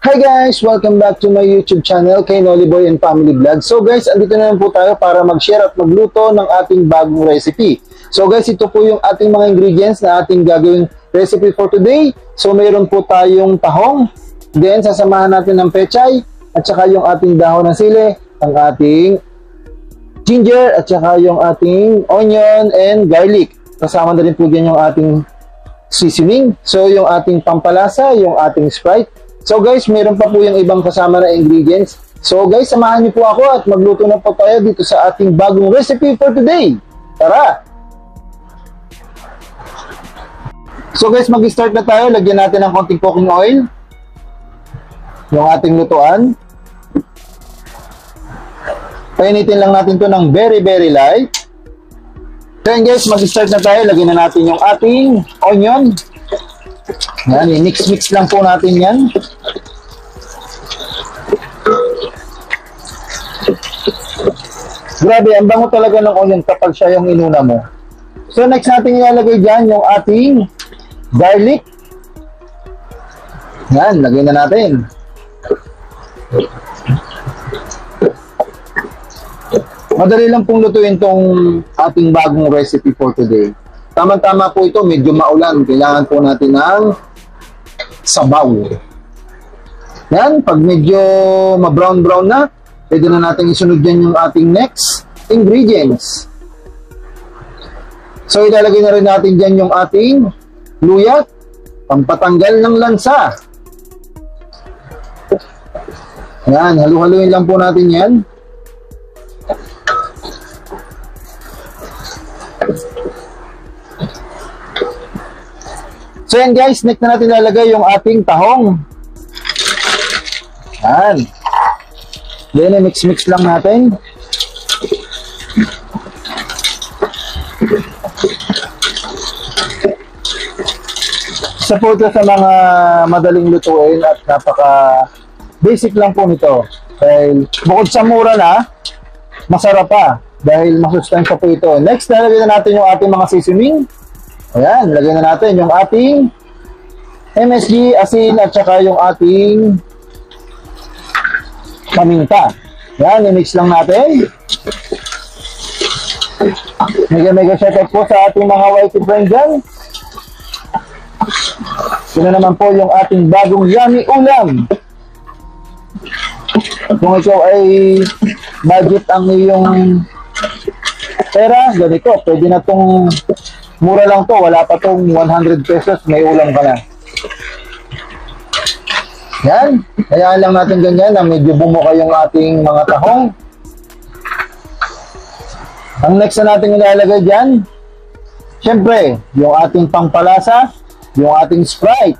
Hi guys! Welcome back to my YouTube channel, kay Noliboy and Family Vlog. So guys, andito na lang po tayo para mag-share at magluto ng ating bagong recipe. So guys, ito po yung ating mga ingredients na ating gagawing recipe for today. So mayroon po tayong tahong, then sasamahan natin ng pechay, at saka yung ating dahon ng sili, ang ating ginger, at saka yung ating onion and garlic. Kasama na rin po dyan yung ating seasoning. So yung ating pampalasa, yung ating Sprite. So guys, meron pa po yung ibang kasama na ingredients. So guys, samahan niyo po ako at magluto na po tayo dito sa ating bagong recipe for today. Tara! So guys, mag-start na tayo. Lagyan natin ng konting cooking oil yung ating lutuan. Painitin lang natin to ng very light. Then guys, mag-start na tayo. Lagyan na natin yung ating onion. Yan, i-mix lang po natin yan. Grabe, ang bango talaga ng onion kapag siya yung inuna mo. So next natin ilalagay dyan yung ating garlic. Yan, lagay na natin. Madali lang pong lutuin tong ating bagong recipe for today. Tama-tama po ito, medyo maulan. Kailangan po natin ng sabaw. Yan, pag medyo ma-brown na, pwede na natin isunod dyan yung ating next ingredients. So, ilalagay na rin natin dyan yung ating luya, pampatanggal ng lansa. Yan, halu-haluin lang po natin yan. So yan guys, next na natin ilalagay yung ating tahong. Yan. Then mix lang natin. Isa po ito sa mga madaling lutuin at napaka basic lang po nito. Dahil bukod sa mura na, masarap pa. Dahil masustansya po ito. Next, nalagay na natin yung ating mga seasoning. Ayan, lagay na natin yung ating MSG, asin, at saka yung ating paminta. Ayan, i-mix lang natin. Mega shoutout po sa ating mga whitey friend dyan. Ito naman po yung ating bagong yummy ulam. Kung ikaw ay budget ang iyong pera, ganito, pwede na itong mura lang to, wala pa tong 100 pesos, may ulam ka na. Yan, hayaan lang natin ganyan na medyo bumuka yung ating mga tahong. Ang next na natin ilalagay dyan, syempre, yung ating pampalasa, yung ating Sprite.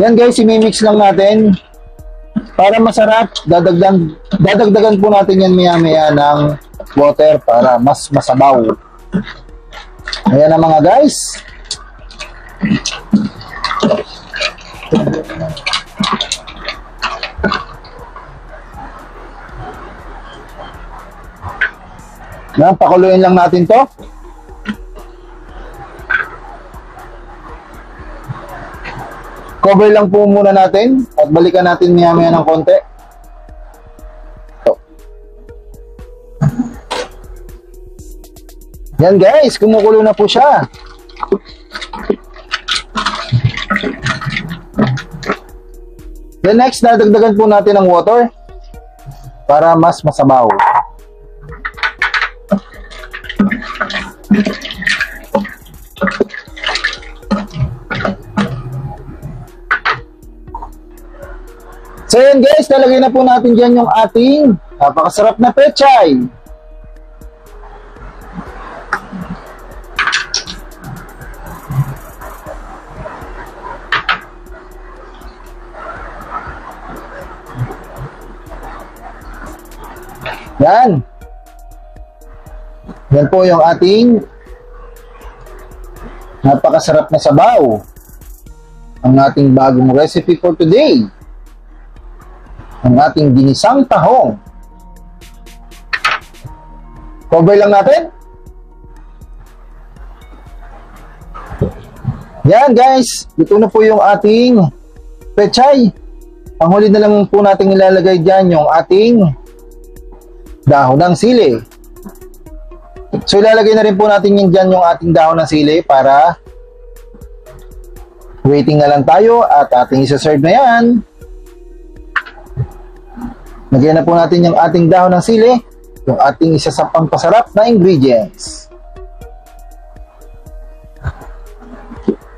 Yan guys, imimix lang natin. Para masarap, dadagdagan po natin yan maya-maya ng water para mas masabaw. Ayan na mga guys. Yan, pakuluin lang natin to. Cover lang po muna natin at balikan natin maya-maya ng konti. Yan guys, kumukulo na po siya. Then next, dadagdagan po natin ng water para mas masabaw. So yun guys, talagay na po natin dyan yung ating napakasarap na pechay. Yan. Yan po yung ating napakasarap na sabaw. Ang ating bagong recipe for today. Ang ating ginisang tahong. Cover lang natin. Yan guys, ito na po yung ating pechay. Ang huli na lang po natin ilalagay dyan yung ating dahon ng sili. So ilalagay na rin po natin yung dyan yung ating dahon ng sili para waiting na lang tayo at ating isa-serve na yan. Lagyan na po natin yung ating dahon ng sili, yung ating isa sa pampasarap na ingredients.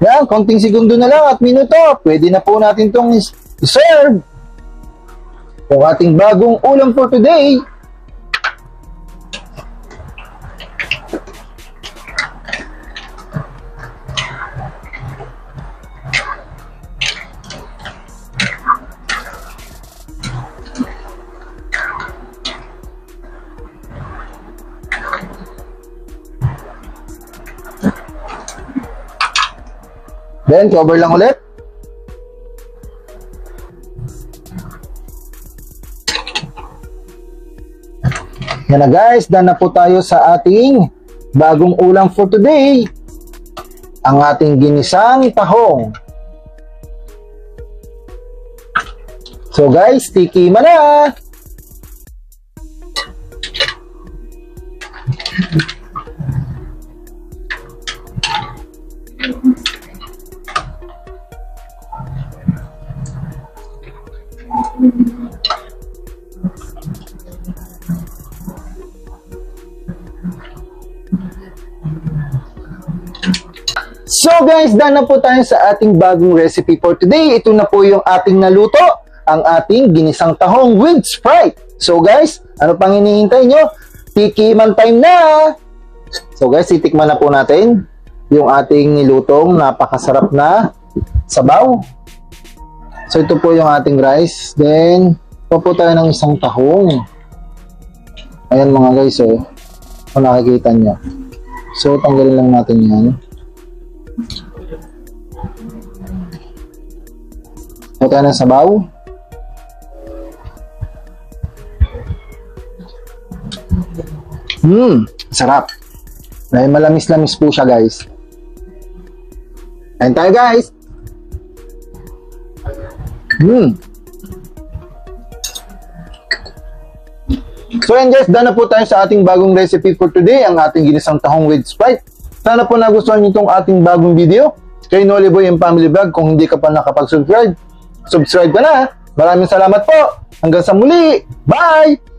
Yan, konting segundo na lang at minuto. Pwede na po natin itong serve. Yung ating bagong ulam for today. Then, cover lang ulit. Yan na guys, done na po tayo sa ating bagong ulam for today. Ang ating ginisang tahong. So guys, tikiman na! So guys, done na po tayo sa ating bagong recipe for today. Ito na po yung ating naluto, ang ating ginisang tahong with Sprite. So guys, ano pang hinihintay nyo? Tikiman time na! So guys, titikman na po natin yung ating nilutong napakasarap na sabaw. So ito po yung ating rice. Then, ito po tayo ng isang tahong. Ayan mga guys, oh. Kung nakikita nyo. So, tanggalin lang natin yan. Ito tayo ng sabaw. Sarap. Dahil malamis-lamis po siya guys. Ayan tayo guys. So and guys, done na po tayo sa ating bagong recipe for today, ang ating ginisang tahong with Sprite. Sana po nagustuhan niyo itong ating bagong video kay Noli Boy and Family Vlog. Kung hindi ka pa nakapag-subscribe, subscribe ka na. Maraming salamat po. Hanggang sa muli. Bye!